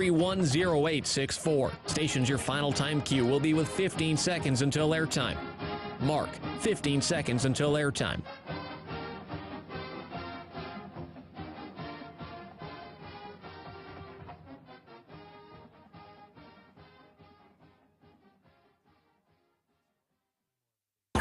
310864. Stations your final time cue will be with 15 seconds until airtime. Mark, 15 seconds until airtime.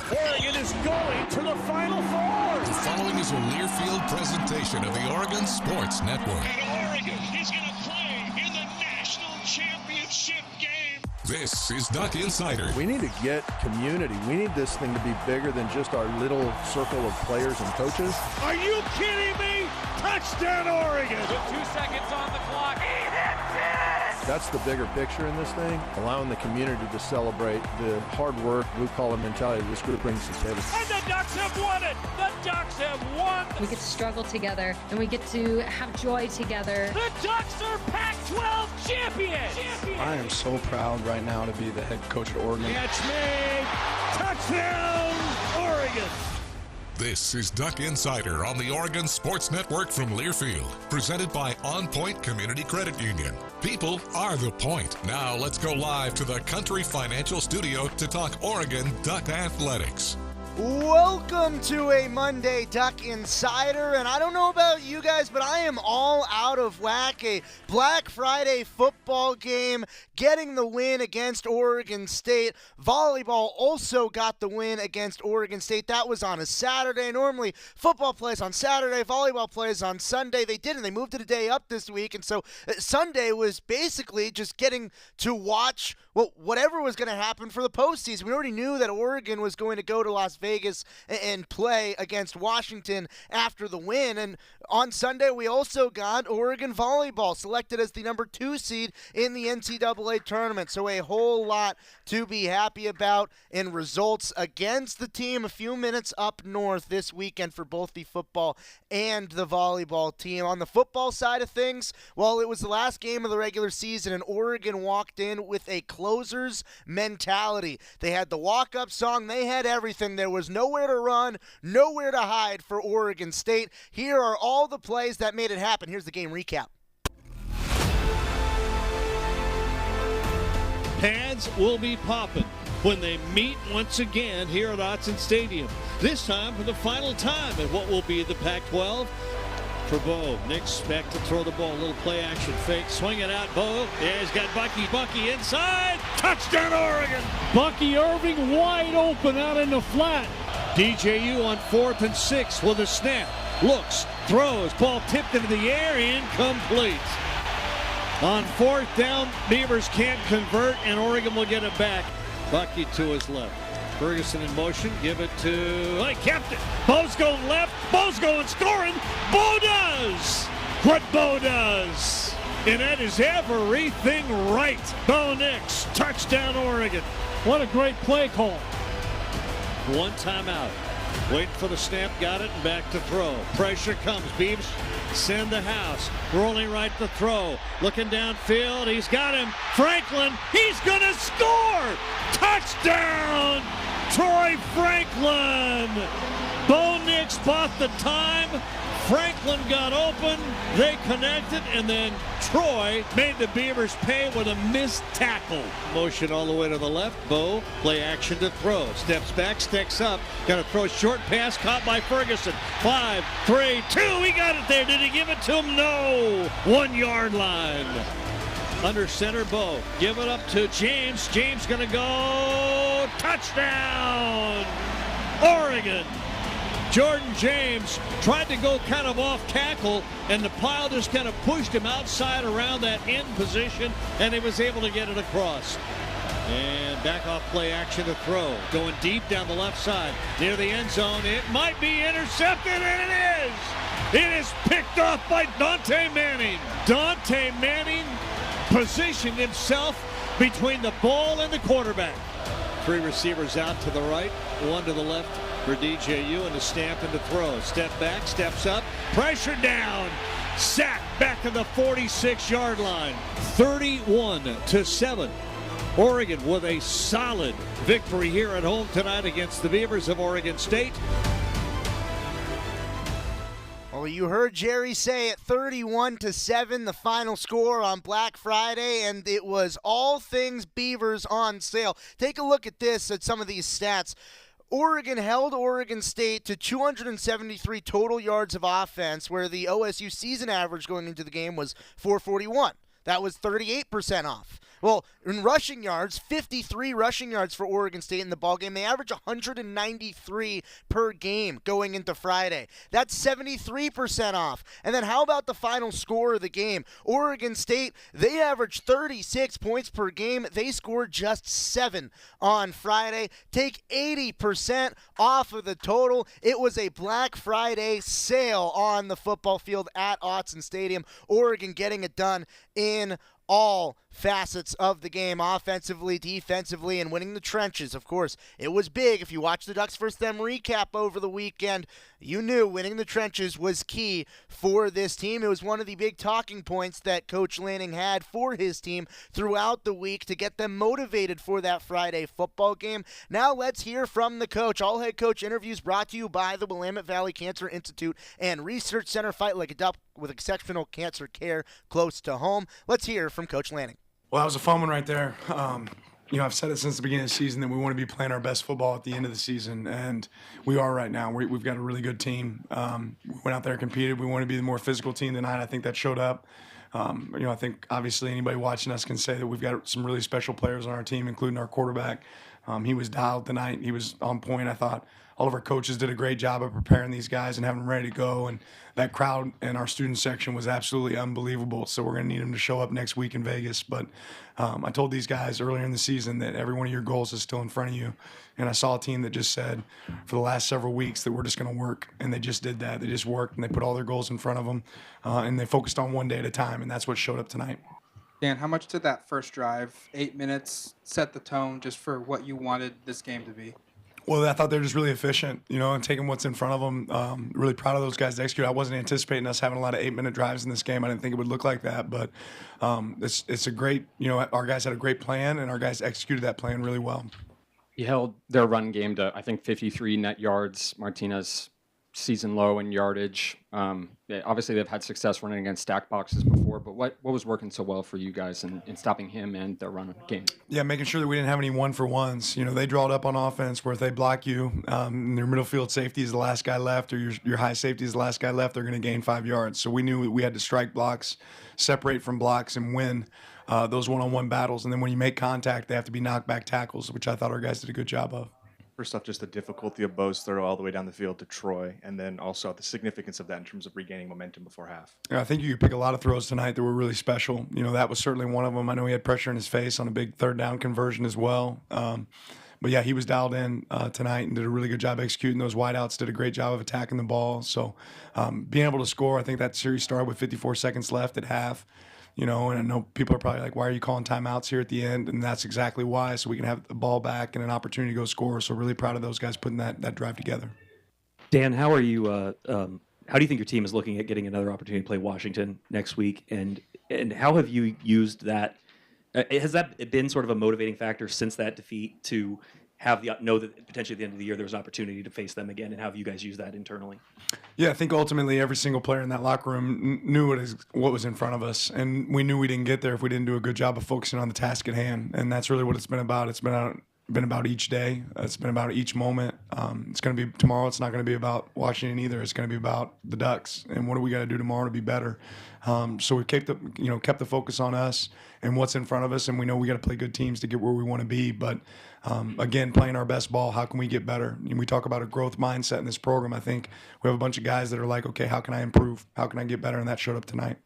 Oregon is going to the Final Four. The following is a Learfield presentation of the Oregon Sports Network. And Oregon is going to play in the National Championship game. This is Duck Insider. We need to get community. We need this thing to be bigger than just our little circle of players and coaches. Are you kidding me? Touchdown, Oregon. With 2 seconds on the clock. He hits it! That's the bigger picture in this thing, allowing the community to celebrate the hard work, blue-collar mentality this group brings to the table. And the Ducks have won it! The Ducks have won! We get to struggle together, and we get to have joy together. The Ducks are Pac-12 champions! I am so proud right now to be the head coach at Oregon. Catch made! Touchdown, Oregon! This is Duck Insider on the Oregon Sports Network from Learfield, presented by OnPoint Community Credit Union. People are the point. Now let's go live to the Country Financial Studio to talk Oregon Duck Athletics. Welcome to a Monday Duck Insider, and I don't know about you guys, but I am all out of whack. A Black Friday football game, getting the win against Oregon State. Volleyball also got the win against Oregon State. That was on a Saturday. Normally, football plays on Saturday, volleyball plays on Sunday. They didn't. They moved it a day up this week, and so Sunday was basically just getting to watch whatever was going to happen for the postseason. We already knew that Oregon was going to go to Las Vegas and play against Washington after the win. And on Sunday, we also got Oregon Volleyball selected as the number 2 seed in the NCAA Tournament. So a whole lot to be happy about in results against the team a few minutes up north this weekend for both the football and the volleyball team. On the football side of things, well, it was the last game of the regular season, and Oregon walked in with a closer's mentality. They had the walk-up song. They had everything. There was nowhere to run, nowhere to hide for Oregon State. Here are all the plays that made it happen. Here's the game recap. Pads will be popping when they meet once again here at Autzen Stadium. This time for the final time at what will be the Pac-12. For Bo, Nick's back to throw the ball, a little play action fake, swing it out, Bo, yeah, he's got Bucky inside, touchdown Oregon! Bucky Irving wide open out in the flat. DJU on 4th and 6 with a snap, looks, throws, ball tipped into the air, incomplete. On 4th down, Beavers can't convert, and Oregon will get it back. Bucky to his left. Ferguson in motion, give it to, he kept it. Bo's going left, Bo's going scoring. Bo does what Bo does. And that is everything right. Bo Nix, touchdown Oregon. What a great play call. One timeout. Waiting for the snap, got it, and back to throw. Pressure comes, Beavs send the house. Rolling right to throw. Looking downfield, he's got him. Franklin, he's gonna score! Touchdown! Troy Franklin! Bo Nix bought the time. Franklin got open. They connected, and then Troy made the Beavers pay with a missed tackle. Motion all the way to the left. Bo, play action to throw. Steps back, sticks up. Got to throw a short pass, caught by Ferguson. 5, 3, 2. He got it there. Did he give it to him? No. 1 yard line. Under center, Bo. Give it up to James. James going to go. Touchdown! Oregon. Jordan James tried to go kind of off tackle, and the pile just kind of pushed him outside around that end position, and he was able to get it across. And back off play action to throw. Going deep down the left side near the end zone. It might be intercepted, and it is! It is picked off by Dante Manning. Dante Manning positioned himself between the ball and the quarterback. 3 receivers out to the right, 1 to the left for DJU, and a stamp and a throw. Step back, steps up, pressure down. Sack back to the 46-yard line. 31-7. Oregon with a solid victory here at home tonight against the Beavers of Oregon State. Well, you heard Jerry say it, 31-7, the final score on Black Friday, and it was all things Beavers on sale. Take a look at this, at some of these stats. Oregon held Oregon State to 273 total yards of offense, where the OSU season average going into the game was 441. That was 38% off. Well, in rushing yards, 53 rushing yards for Oregon State in the ballgame. They average 193 per game going into Friday. That's 73% off. And then how about the final score of the game? Oregon State, they averaged 36 points per game. They scored just 7 on Friday. Take 80% off of the total. It was a Black Friday sale on the football field at Autzen Stadium. Oregon getting it done in all facets of the game, offensively, defensively, and winning the trenches. Of course, it was big. If you watched the Ducks vs. Them recap over the weekend, you knew winning the trenches was key for this team. It was one of the big talking points that Coach Lanning had for his team throughout the week to get them motivated for that Friday football game. Now let's hear from the coach. All head coach interviews brought to you by the Willamette Valley Cancer Institute and Research Center. Fight like a duck with exceptional cancer care close to home. Let's hear from Coach Lanning. Well, that was a fun one right there. I've said it since the beginning of the season that we want to be playing our best football at the end of the season, and we are right now. We've got a really good team. We went out there and competed. We want to be the more physical team tonight. I think that showed up. I think obviously anybody watching us can say that we've got some really special players on our team, including our quarterback. He was dialed tonight. He was on point. I thought all of our coaches did a great job of preparing these guys and having them ready to go. And that crowd in our student section was absolutely unbelievable. So we're going to need them to show up next week in Vegas. But I told these guys earlier in the season that every one of your goals is still in front of you. And I saw a team that just said for the last several weeks that we're just going to work. And they just did that. They just worked, and they put all their goals in front of them. And they focused on one day at a time, and that's what showed up tonight. Dan, how much did that first drive, 8 minutes, set the tone just for what you wanted this game to be? Well, I thought they were just really efficient, and taking what's in front of them. Really proud of those guys to execute. I wasn't anticipating us having a lot of 8-minute drives in this game. I didn't think it would look like that, but it's a great, our guys had a great plan, and our guys executed that plan really well. You held their run game to, I think, 53 net yards. Martinez season low in yardage. Obviously, they've had success running against stack boxes before, but what was working so well for you guys in stopping him and their run game? Yeah, making sure that we didn't have any one-for-ones. They drawed up on offense where if they block you, their middle field safety is the last guy left, or your high safety is the last guy left, they're going to gain 5 yards. So we knew we had to strike blocks, separate from blocks, and win those one-on-one battles. And then when you make contact, they have to be knockback tackles, which I thought our guys did a good job of. First off, just the difficulty of Bo's throw all the way down the field to Troy, and then also the significance of that in terms of regaining momentum before half. Yeah, I think you could pick a lot of throws tonight that were really special. That was certainly one of them. I know he had pressure in his face on a big third down conversion as well. But, yeah, he was dialed in tonight and did a really good job executing those wideouts, did a great job of attacking the ball. So being able to score, I think that series started with 54 seconds left at half. And I know people are probably like, why are you calling timeouts here at the end? And that's exactly why, so we can have the ball back and an opportunity to go score. So really proud of those guys putting that drive together. Dan, how are you? How do you think your team is looking at getting another opportunity to play Washington next week? And how have you used that? Has that been sort of a motivating factor since that defeat to know that potentially at the end of the year there was an opportunity to face them again, and how have you guys used that internally? Yeah, I think ultimately every single player in that locker room knew what was in front of us, and we knew we didn't get there if we didn't do a good job of focusing on the task at hand, and that's really what it's been about. It's been about each day. It's been about each moment. It's going to be tomorrow. It's not going to be about Washington either. It's going to be about the Ducks and what do we got to do tomorrow to be better. So we kept the focus on us and what's in front of us, and we know we got to play good teams to get where we want to be. But again, playing our best ball, how can we get better? And we talk about a growth mindset in this program. I think we have a bunch of guys that are like, okay, how can I improve? How can I get better? And that showed up tonight.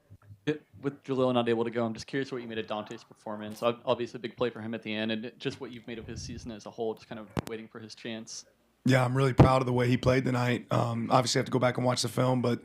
With Jalil not able to go, I'm just curious what you made of Dante's performance. Obviously, a big play for him at the end, and just what you've made of his season as a whole, just kind of waiting for his chance. Yeah, I'm really proud of the way he played tonight. Obviously, I have to go back and watch the film, but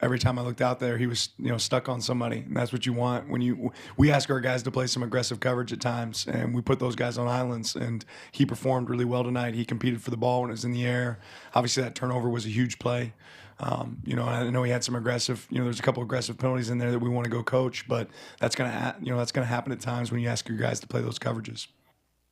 every time I looked out there, he was stuck on somebody, and that's what you want when we ask our guys to play some aggressive coverage at times, and we put those guys on islands. And he performed really well tonight. He competed for the ball when it was in the air. Obviously, that turnover was a huge play. And I know he had some aggressive. There's a couple aggressive penalties in there that we want to go coach, but that's gonna happen at times when you ask your guys to play those coverages.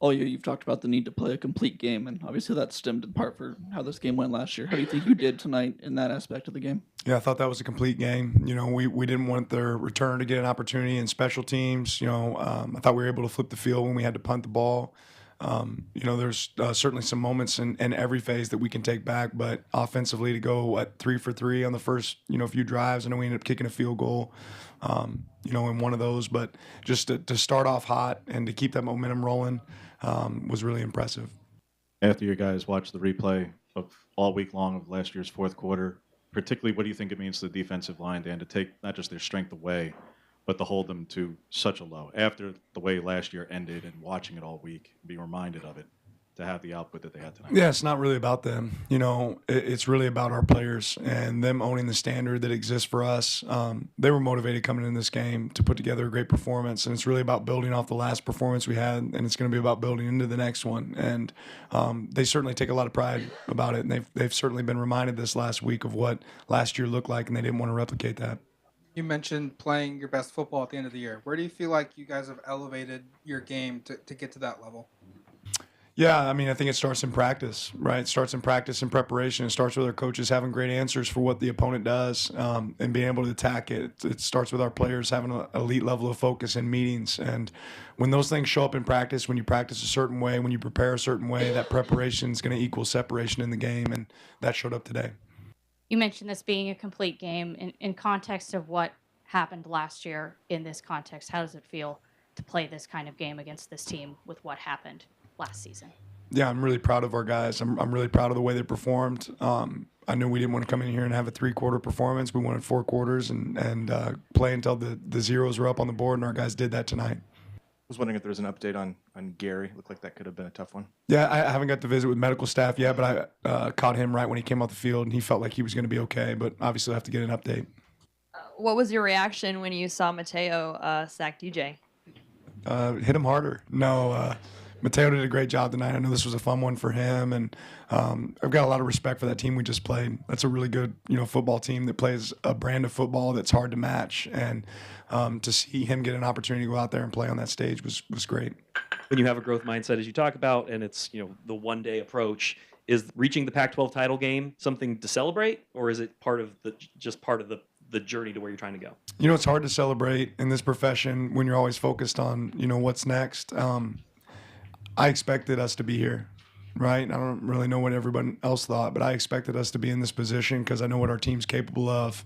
all year you've talked about the need to play a complete game, and obviously that stemmed in part for how this game went last year. How do you think you did tonight in that aspect of the game? Yeah, I thought that was a complete game. You know, we didn't want their return to get an opportunity in special teams. You know, I thought we were able to flip the field when we had to punt the ball. You know, there's certainly some moments in every phase that we can take back, but offensively to go 3 for 3 on the first, you know, few drives, I know we ended up kicking a field goal, you know, in one of those, but just to start off hot and to keep that momentum rolling was really impressive. After you guys watched the replay of all week long of last year's fourth quarter, particularly what do you think it means to the defensive line, Dan, to take not just their strength away, but to hold them to such a low after the way last year ended and watching it all week, be reminded of it, to have the output that they had tonight? Yeah, it's not really about them. You know, it's really about our players and them owning the standard that exists for us. They were motivated coming in this game to put together a great performance, and it's really about building off the last performance we had, and it's going to be about building into the next one. And they certainly take a lot of pride about it, and they've certainly been reminded this last week of what last year looked like, and they didn't want to replicate that. You mentioned playing your best football at the end of the year. Where do you feel like you guys have elevated your game to get to that level? Yeah, I mean, I think it starts in practice, right? It starts in practice and preparation. It starts with our coaches having great answers for what the opponent does and being able to attack it. It starts with our players having an elite level of focus in meetings. And when those things show up in practice, when you practice a certain way, when you prepare a certain way, that preparation is going to equal separation in the game, and that showed up today. You mentioned this being a complete game. In context of what happened last year in this context, how does it feel to play this kind of game against this team with what happened last season? Yeah, I'm really proud of our guys. I'm really proud of the way they performed. I knew we didn't want to come in here and have a 3-quarter performance. We wanted 4 quarters and play until the zeros were up on the board, and our guys did that tonight. I was wondering if there was an update on Gary. Looked like that could have been a tough one. Yeah, I haven't got to visit with medical staff yet, but I caught him right when he came off the field, and he felt like he was going to be okay, but obviously I have to get an update. What was your reaction when you saw Mateo sack DJ? Hit him harder. No, Mateo did a great job tonight. I know this was a fun one for him, and I've got a lot of respect for that team we just played. That's a really good, football team that plays a brand of football that's hard to match, and to see him get an opportunity to go out there and play on that stage was great. When you have a growth mindset, as you talk about, and it's the one-day approach, is reaching the Pac-12 title game something to celebrate, or is it part of the journey to where you're trying to go? It's hard to celebrate in this profession when you're always focused on what's next. I expected us to be here, right? I don't really know what everyone else thought, but I expected us to be in this position because I know what our team's capable of.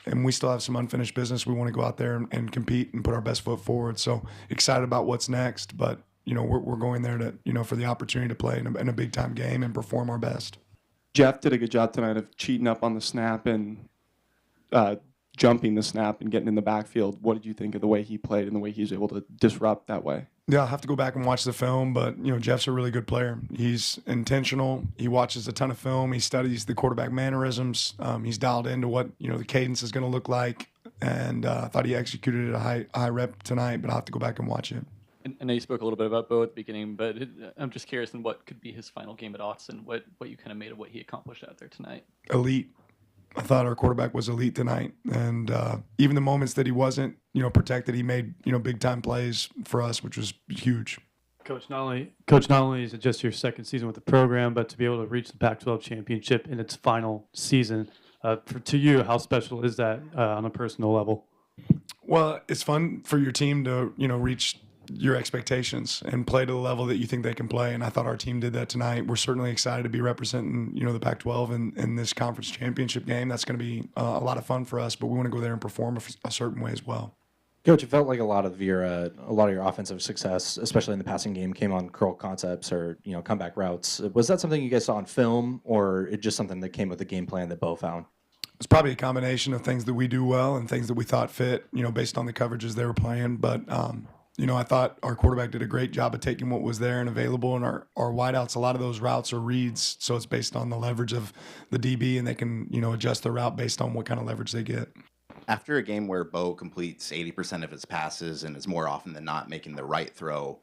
And we still have some unfinished business. We want to go out there and compete and put our best foot forward. So excited about what's next, but we're going there to for the opportunity to play in a big time game and perform our best. Jeff did a good job tonight of cheating up on the snap and jumping the snap and getting in the backfield. What did you think of the way he played and the way he was able to disrupt that way? Yeah, I'll have to go back and watch the film, but Jeff's a really good player. He's intentional. He watches a ton of film. He studies the quarterback mannerisms. He's dialed into what the cadence is going to look like, and I thought he executed at a high rep tonight. But I'll have to go back and watch it. I know you spoke a little bit about Bo at the beginning, but I'm just curious in what could be his final game at Autzen, what you kind of made of what he accomplished out there tonight. Elite. I thought our quarterback was elite tonight, and even the moments that he wasn't, protected, he made big time plays for us, which was huge. Coach, not only is it just your second season with the program, but to be able to reach the Pac-12 Championship in its final season, to you, how special is that on a personal level? Well, it's fun for your team to reach your expectations and play to the level that you think they can play, and I thought our team did that tonight. We're certainly excited to be representing the Pac-12 in this conference championship game. That's going to be a lot of fun for us, but we want to go there and perform a certain way as well. Coach, it felt like a lot of your offensive success, especially in the passing game, came on curl concepts or comeback routes. Was that something you guys saw on film, or it just something that came with the game plan that Bo found? It's probably a combination of things that we do well and things that we thought fit, based on the coverages they were playing, but I thought our quarterback did a great job of taking what was there and available, and our wideouts, a lot of those routes are reads, so it's based on the leverage of the DB, and they can, adjust the route based on what kind of leverage they get. After a game where Bo completes 80% of his passes and is more often than not making the right throw,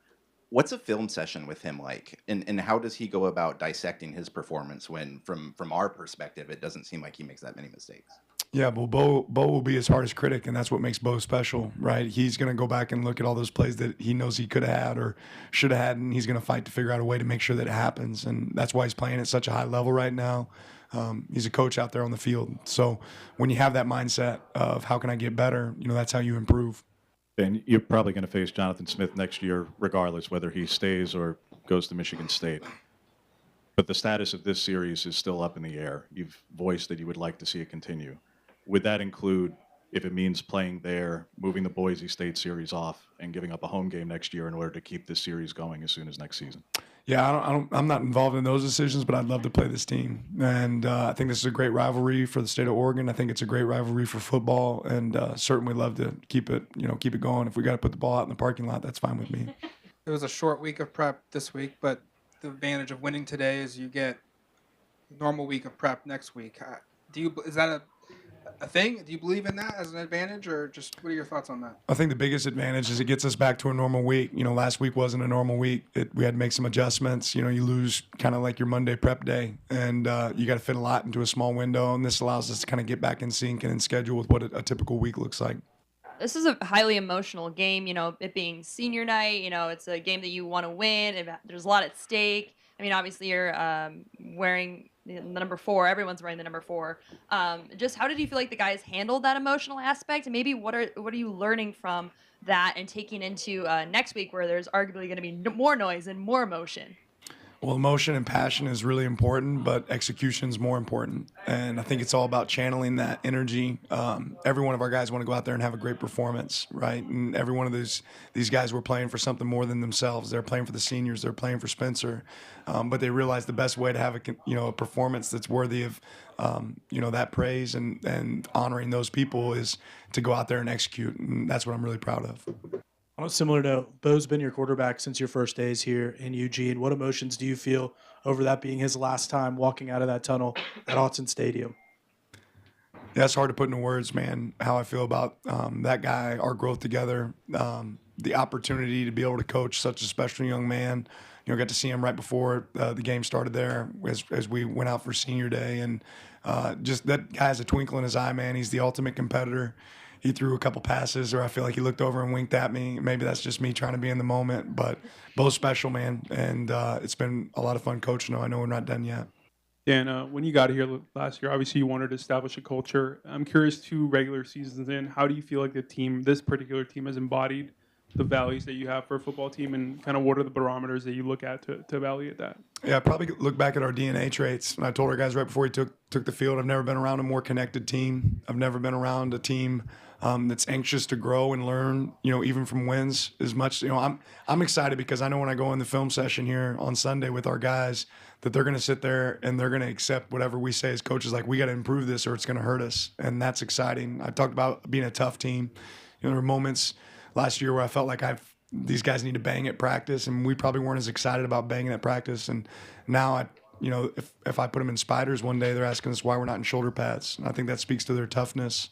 what's a film session with him like? And how does he go about dissecting his performance when, from our perspective, it doesn't seem like he makes that many mistakes? Yeah, well, Bo will be his hardest critic, and that's what makes Bo special, right? He's going to go back and look at all those plays that he knows he could have had or should have had, and he's going to fight to figure out a way to make sure that it happens. And that's why he's playing at such a high level right now. He's a coach out there on the field. So when you have that mindset of how can I get better, that's how you improve. And you're probably going to face Jonathan Smith next year, regardless whether he stays or goes to Michigan State. But the status of this series is still up in the air. You've voiced that you would like to see it continue. Would that include, if it means playing there, moving the Boise State series off and giving up a home game next year in order to keep this series going as soon as next season? Yeah, I'm not involved in those decisions, but I'd love to play this team. And I think this is a great rivalry for the state of Oregon. I think it's a great rivalry for football, and certainly love to keep it going. If we got to put the ball out in the parking lot, that's fine with me. It was a short week of prep this week, but the advantage of winning today is you get normal week of prep next week. Is that a thing? Do you believe in that as an advantage, or just what are your thoughts on that? I think the biggest advantage is it gets us back to a normal week. Last week wasn't a normal week. We had to make some adjustments. You lose kind of like your Monday prep day, and you got to fit a lot into a small window, and this allows us to kind of get back in sync and in schedule with what a typical week looks like. This is a highly emotional game, it being senior night, it's a game that you want to win. There's a lot at stake. I mean, obviously you're wearing the number 4. Everyone's wearing the number 4. Just how did you feel like the guys handled that emotional aspect? And maybe what are you learning from that and taking into next week where there's arguably going to be more noise and more emotion? Well, emotion and passion is really important, but execution is more important. And I think it's all about channeling that energy. Every one of our guys want to go out there and have a great performance, right? And every one of these guys were playing for something more than themselves. They're playing for the seniors. They're playing for Spencer. But they realize the best way to have a performance that's worthy of that praise and honoring those people is to go out there and execute. And that's what I'm really proud of. On a similar note, Bo's been your quarterback since your first days here in Eugene. What emotions do you feel over that being his last time walking out of that tunnel at Autzen Stadium? Yeah, it's hard to put into words, man, how I feel about that guy, our growth together, the opportunity to be able to coach such a special young man. Got to see him right before the game started there as we went out for senior day. And just that guy has a twinkle in his eye, man. He's the ultimate competitor. He threw a couple passes, or I feel like he looked over and winked at me. Maybe that's just me trying to be in the moment, but Bo's special, man, and it's been a lot of fun coaching him. I know we're not done yet. Dan, when you got here last year, obviously you wanted to establish a culture. I'm curious, 2 regular seasons in, how do you feel like this particular team has embodied the values that you have for a football team, and kind of what are the barometers that you look at to evaluate that? Yeah, probably look back at our DNA traits. And I told our guys right before he took the field, I've never been around a more connected team. I've never been around a team that's anxious to grow and learn, even from wins as much. I'm excited because I know when I go in the film session here on Sunday with our guys that they're going to sit there and they're going to accept whatever we say as coaches, like we got to improve this or it's going to hurt us. And that's exciting. I talked about being a tough team. There were moments last year where I felt like these guys need to bang at practice, and we probably weren't as excited about banging at practice. And now if I put them in spiders one day, they're asking us why we're not in shoulder pads. And I think that speaks to their toughness.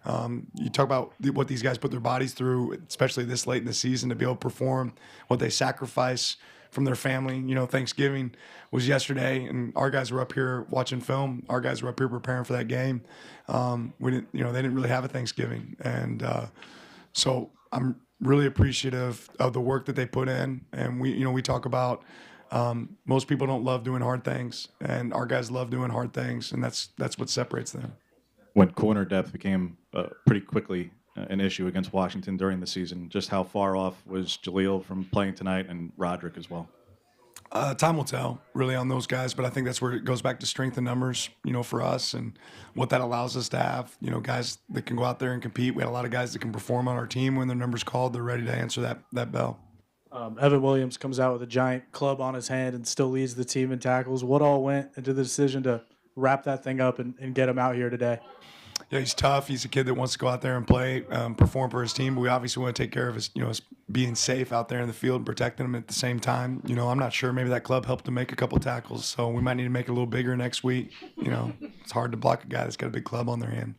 You talk about what these guys put their bodies through, especially this late in the season, to be able to perform what they sacrifice from their family. Thanksgiving was yesterday, and our guys were up here watching film. Our guys were up here preparing for that game. They didn't really have a Thanksgiving, and so I'm really appreciative of the work that they put in. And we talk about most people don't love doing hard things, and our guys love doing hard things, and that's what separates them. When corner depth became pretty quickly an issue against Washington during the season, just how far off was Jaleel from playing tonight, and Roderick as well? Time will tell, really, on those guys, but I think that's where it goes back to strength in numbers, for us, and what that allows us to have, guys that can go out there and compete. We had a lot of guys that can perform on our team. When their number's called, they're ready to answer that bell. Evan Williams comes out with a giant club on his hand and still leads the team in tackles. What all went into the decision to wrap that thing up and get him out here today? Yeah, he's tough. He's a kid that wants to go out there and play, perform for his team. But we obviously want to take care of his, being safe out there in the field and protecting him at the same time. I'm not sure. Maybe that club helped him make a couple tackles, so we might need to make it a little bigger next week. It's hard to block a guy that's got a big club on their hand.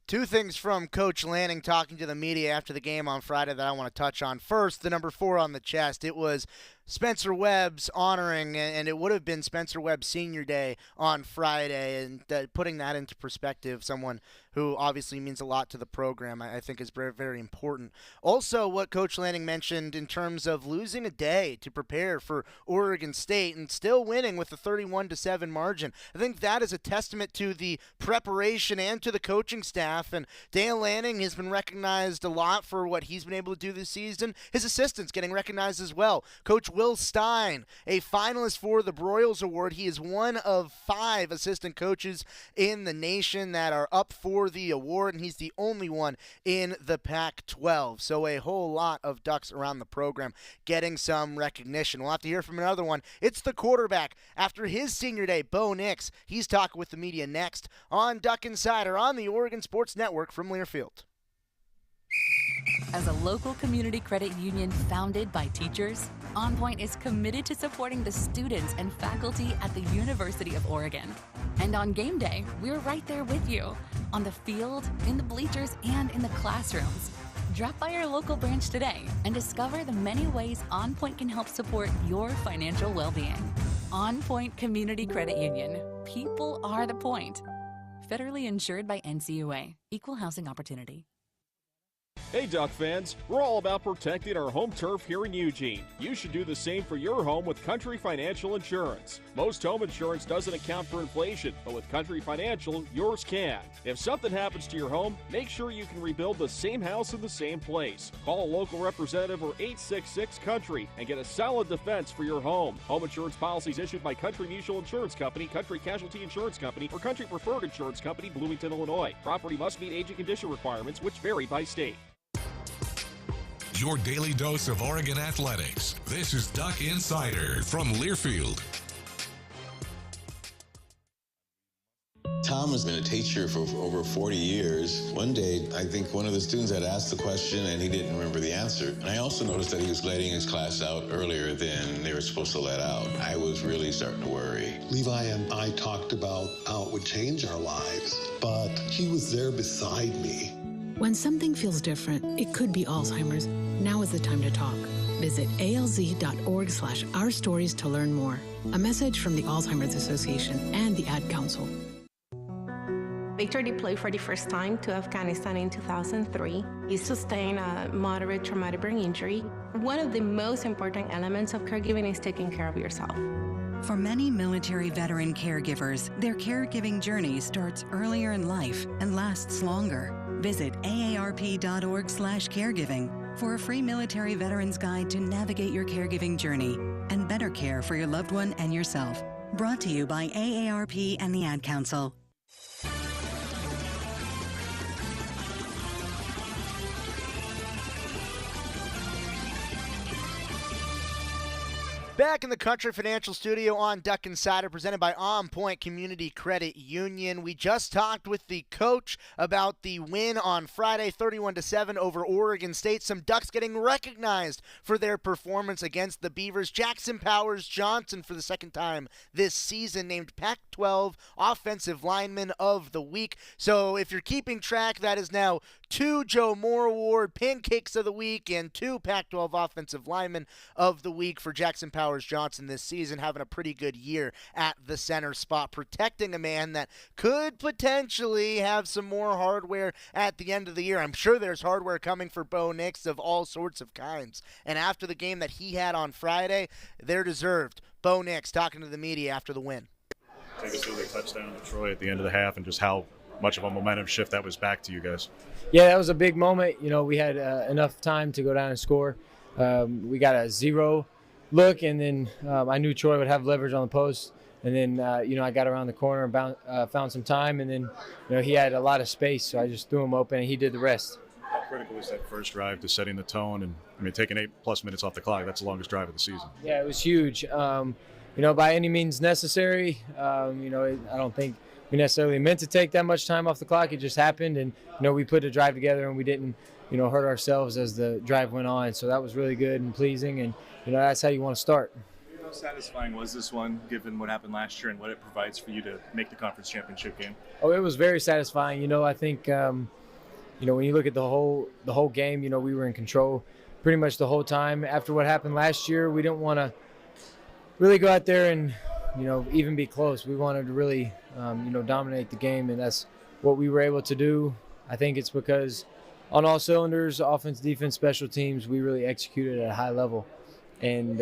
2 things from Coach Lanning talking to the media after the game on Friday that I want to touch on. First, the number 4 on the chest. It was Spencer Webb's honoring, and it would have been Spencer Webb's senior day on Friday, and putting that into perspective, someone who obviously means a lot to the program, I think is very, very important. Also, what Coach Lanning mentioned in terms of losing a day to prepare for Oregon State and still winning with a 31-7 margin. I think that is a testament to the preparation and to the coaching staff, and Dale Lanning has been recognized a lot for what he's been able to do this season. His assistants getting recognized as well. Coach Will Stein, a finalist for the Broyles Award. He is one of 5 assistant coaches in the nation that are up for the award, and he's the only one in the Pac-12. So a whole lot of Ducks around the program getting some recognition. We'll have to hear from another one. It's the quarterback after his senior day, Bo Nix. He's talking with the media next on Duck Insider on the Oregon Sports Network from Learfield. As a local community credit union founded by teachers, OnPoint is committed to supporting the students and faculty at the University of Oregon. And on game day, we're right there with you, on the field, in the bleachers, and in the classrooms. Drop by our local branch today and discover the many ways OnPoint can help support your financial well-being. OnPoint Community Credit Union. People are the point. Federally insured by NCAA. Equal housing opportunity. Hey Duck fans, we're all about protecting our home turf here in Eugene. You should do the same for your home with Country Financial Insurance. Most home insurance doesn't account for inflation, but with Country Financial, yours can. If something happens to your home, make sure you can rebuild the same house in the same place. Call a local representative or 866-COUNTRY and get a solid defense for your home. Home insurance policies issued by Country Mutual Insurance Company, Country Casualty Insurance Company, or Country Preferred Insurance Company, Bloomington, Illinois. Property must meet age and condition requirements, which vary by state. Your daily dose of Oregon athletics. This is Duck Insider from Learfield. Tom has been a teacher for over 40 years. One day, I think one of the students had asked the question and he didn't remember the answer. And I also noticed that he was letting his class out earlier than they were supposed to let out. I was really starting to worry. Levi and I talked about how it would change our lives, but he was there beside me. When something feels different, it could be Alzheimer's. Now is the time to talk. Visit alz.org/ourstories to learn more. A message from the Alzheimer's Association and the Ad Council. Victor deployed for the first time to Afghanistan in 2003. He sustained a moderate traumatic brain injury. One of the most important elements of caregiving is taking care of yourself. For many military veteran caregivers, their caregiving journey starts earlier in life and lasts longer. Visit aarp.org/caregiving for a free military veterans guide to navigate your caregiving journey and better care for your loved one and yourself. Brought to you by AARP and the Ad Council. Back in the Country Financial Studio on Duck Insider, presented by OnPoint Community Credit Union. We just talked with the coach about the win on Friday, 31-7 over Oregon State. Some Ducks getting recognized for their performance against the Beavers. Jackson Powers Johnson, for the second time this season, named Pac-12 Offensive Lineman of the Week. So if you're keeping track, that is now 2 Joe Moore Award Pancakes of the Week and 2 Pac-12 Offensive Linemen of the Week for Jackson Powers Johnson this season, having a pretty good year at the center spot, protecting a man that could potentially have some more hardware at the end of the year. I'm sure there's hardware coming for Bo Nix of all sorts of kinds. And after the game that he had on Friday, they're deserved. Bo Nix talking to the media after the win. Take us through the touchdown to Troy at the end of the half and just how much of a momentum shift that was back to you guys. Yeah, that was a big moment. You know, we had enough time to go down and score. We got a 0 look, and then I knew Troy would have leverage on the post. And then, I got around the corner and found some time, and then, he had a lot of space, so I just threw him open, and he did the rest. How critical was that first drive to setting the tone? And, taking 8+ minutes off the clock, that's the longest drive of the season. Yeah, it was huge. By any means necessary. I don't think we necessarily meant to take that much time off the clock. It just happened, and, we put a drive together, and we didn't, hurt ourselves as the drive went on. So that was really good and pleasing, and, that's how you want to start. How satisfying was this one, given what happened last year and what it provides for you to make the conference championship game? Oh, it was very satisfying. I think, when you look at the whole game, we were in control. pretty much the whole time. After what happened last year, we didn't want to really go out there and, even be close. We wanted to really, dominate the game, and that's what we were able to do. I think it's because on all cylinders, offense, defense, special teams, we really executed at a high level. And,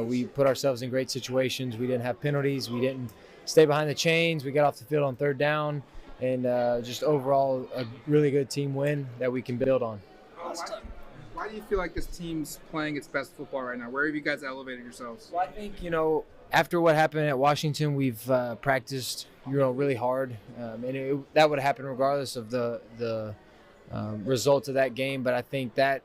we put ourselves in great situations. We didn't have penalties. We didn't stay behind the chains. We got off the field on third down. And just overall, a really good team win that we can build on. Why do you feel like this team's playing its best football right now? Where have you guys elevated yourselves? Well, I think, after what happened at Washington, we've practiced, really hard. And that would happen regardless of the result of that game. But I think that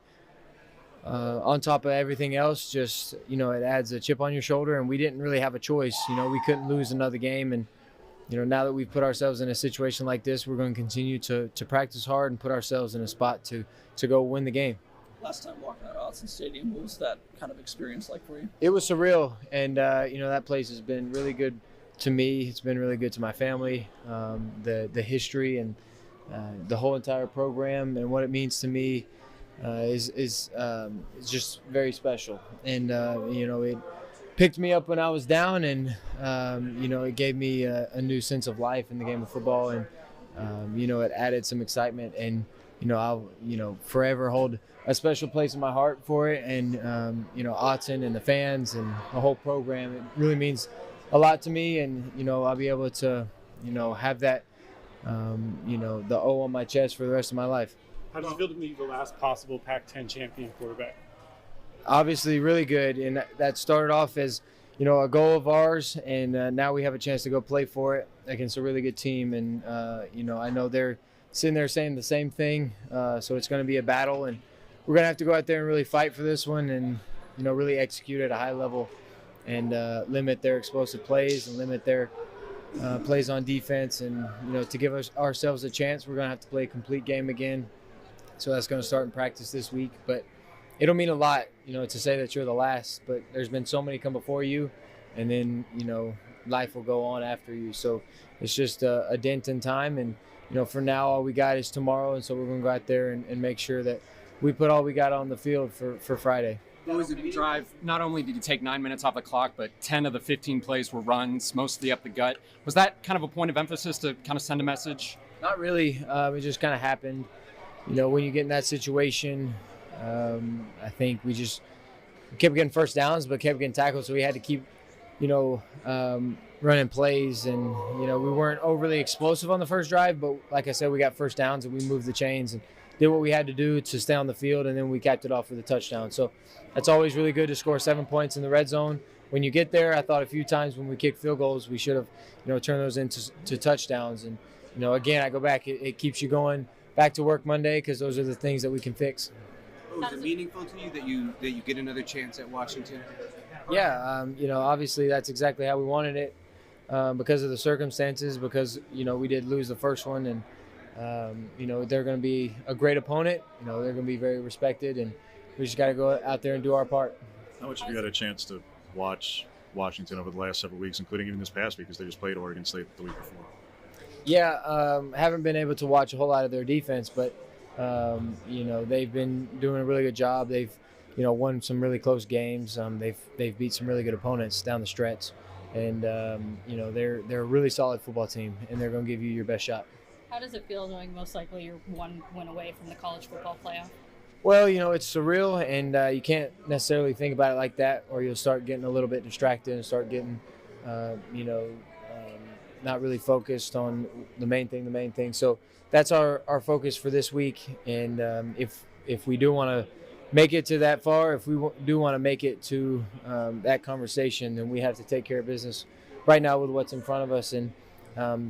on top of everything else, just, it adds a chip on your shoulder. And we didn't really have a choice. We couldn't lose another game. And, now that we've put ourselves in a situation like this, we're going to continue to practice hard and put ourselves in a spot to go win the game. Last time walking out of Autzen Stadium, what was that kind of experience like for you? It was surreal, and that place has been really good to me. It's been really good to my family, the history and the whole entire program, and what it means to me is just very special. And it picked me up when I was down, and it gave me a new sense of life in the game of football, and it added some excitement, and I'll forever hold a special place in my heart for it. And Autzen and the fans and the whole program, it really means a lot to me. And I'll be able to have that the O on my chest for the rest of my life. How does it feel to be the last possible Pac-10 champion quarterback? Obviously really good, and that started off as a goal of ours, and now we have a chance to go play for it against a really good team. And I know they're sitting there saying the same thing, so it's going to be a battle, and we're going to have to go out there and really fight for this one, and really execute at a high level, and limit their explosive plays and limit their plays on defense. And to give ourselves a chance, we're going to have to play a complete game again, so that's going to start in practice this week. But it'll mean a lot, to say that you're the last, but there's been so many come before you, and then, life will go on after you. So it's just a dent in time, and, for now, all we got is tomorrow, and so we're going to go out there and make sure that we put all we got on the field for Friday. What was it drive? Not only did you take 9 minutes off the clock, but 10 of the 15 plays were runs, mostly up the gut. Was that kind of a point of emphasis to kind of send a message? Not really. It just kind of happened. When you get in that situation, I think we just kept getting first downs, but kept getting tackled, so we had to keep, running plays. And, we weren't overly explosive on the first drive, but like I said, we got first downs and we moved the chains and did what we had to do to stay on the field, and then we capped it off with a touchdown. So that's always really good to score 7 points in the red zone. When you get there, I thought a few times when we kicked field goals, we should have, turned those into touchdowns. And, again, I go back, it keeps you going back to work Monday, because those are the things that we can fix. Was it meaningful to you that you get another chance at Washington? Yeah, obviously that's exactly how we wanted it, because of the circumstances, because, we did lose the first one, and, they're going to be a great opponent. They're going to be very respected, and we just got to go out there and do our part. How much have you had a chance to watch Washington over the last several weeks, including even this past week, because they just played Oregon State the week before? Yeah, haven't been able to watch a whole lot of their defense, but, they've been doing a really good job. They've, won some really close games. They've beat some really good opponents down the stretch. And, they're a really solid football team, and they're going to give you your best shot. How does it feel knowing most likely you're one win away from the college football playoff? Well, it's surreal, and you can't necessarily think about it like that, or you'll start getting a little bit distracted and start getting, not really focused on the main thing. So that's our focus for this week. And if we do want to make it to that far, if we do want to make it to that conversation, then we have to take care of business right now with what's in front of us. And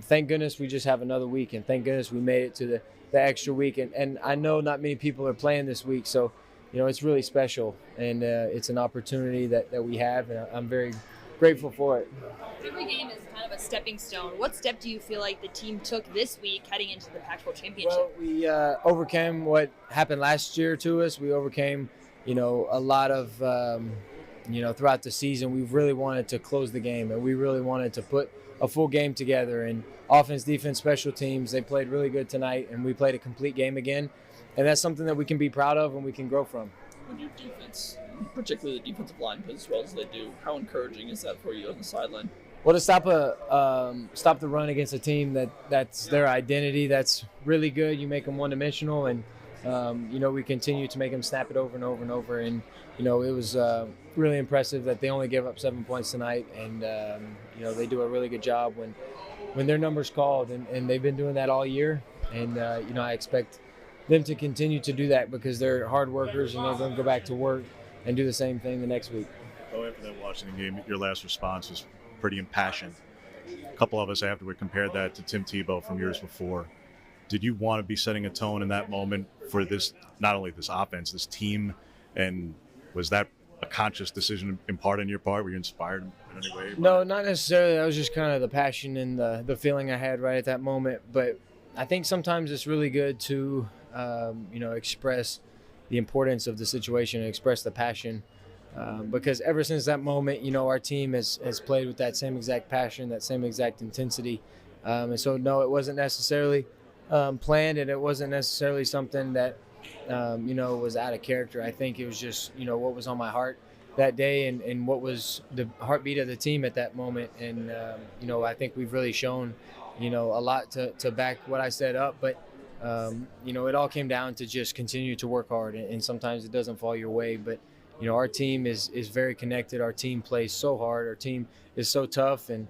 thank goodness we just have another week, and thank goodness we made it to the extra week. And I know not many people are playing this week, so it's really special, and it's an opportunity that we have, and I'm very grateful for it. Every game is kind of a stepping stone. What step do you feel like the team took this week heading into the Pac-12 Championship? Well, we overcame what happened last year to us. We overcame, a lot of, throughout the season. We really wanted to close the game, and we really wanted to put a full game together. And offense, defense, special teams, they played really good tonight, and we played a complete game again. And that's something that we can be proud of and we can grow from. when your defense, particularly the defensive line, plays as well as they do? How encouraging is that for you on the sideline? Well, to stop the run against a team that's their identity, that's really good. You make them one-dimensional, and we continue to make them snap it over and over and over. And it was really impressive that they only gave up 7 points tonight, and they do a really good job when their number's called, and they've been doing that all year. And I expect them to continue to do that because they're hard workers, and they're going to go back to work and do the same thing the next week. Oh, after that Washington game, your last response was pretty impassioned. A couple of us afterward compared that to Tim Tebow from years before. Did you want to be setting a tone in that moment for this, not only this offense, this team, and was that a conscious decision in part on your part? Were you inspired in any way? No, not necessarily. That was just kind of the passion and the feeling I had right at that moment. But I think sometimes it's really good to, express the importance of the situation and express the passion. Because ever since that moment, our team has played with that same exact passion, that same exact intensity. And so, no, it wasn't necessarily planned, and it wasn't necessarily something that, was out of character. I think it was just, what was on my heart that day and what was the heartbeat of the team at that moment. And, I think we've really shown, a lot to back what I set up. But, it all came down to just continue to work hard, and sometimes it doesn't fall your way. But our team is very connected. Our team plays so hard. Our team is so tough, and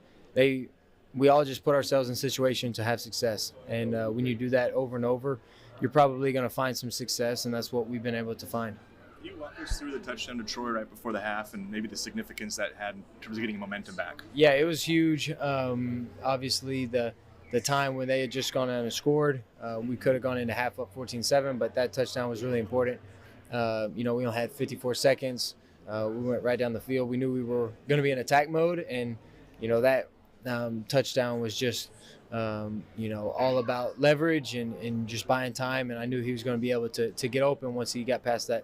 we all just put ourselves in situations to have success. And when you do that over and over, you're probably going to find some success, and that's what we've been able to find. Can you walk us through the touchdown to Troy right before the half and maybe the significance that had in terms of getting momentum back? Yeah, it was huge. Obviously, the time when they had just gone out and scored, we could have gone into half up 14-7, but that touchdown was really important. We only had 54 seconds. We went right down the field. We knew we were going to be in attack mode, and that touchdown was just all about leverage and just buying time. And I knew he was going to be able to get open once he got past that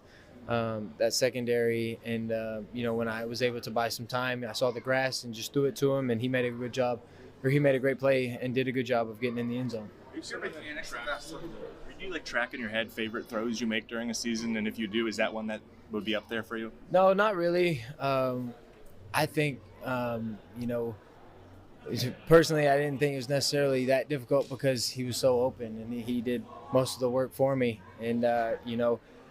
secondary. And when I was able to buy some time, I saw the grass and just threw it to him, and he made a good job, or he made a great play and did a good job of getting in the end zone. Do you track in your head favorite throws you make during a season? And if you do, is that one that would be up there for you? No, not really. I think, personally, I didn't think it was necessarily that difficult because he was so open and he did most of the work for me. And,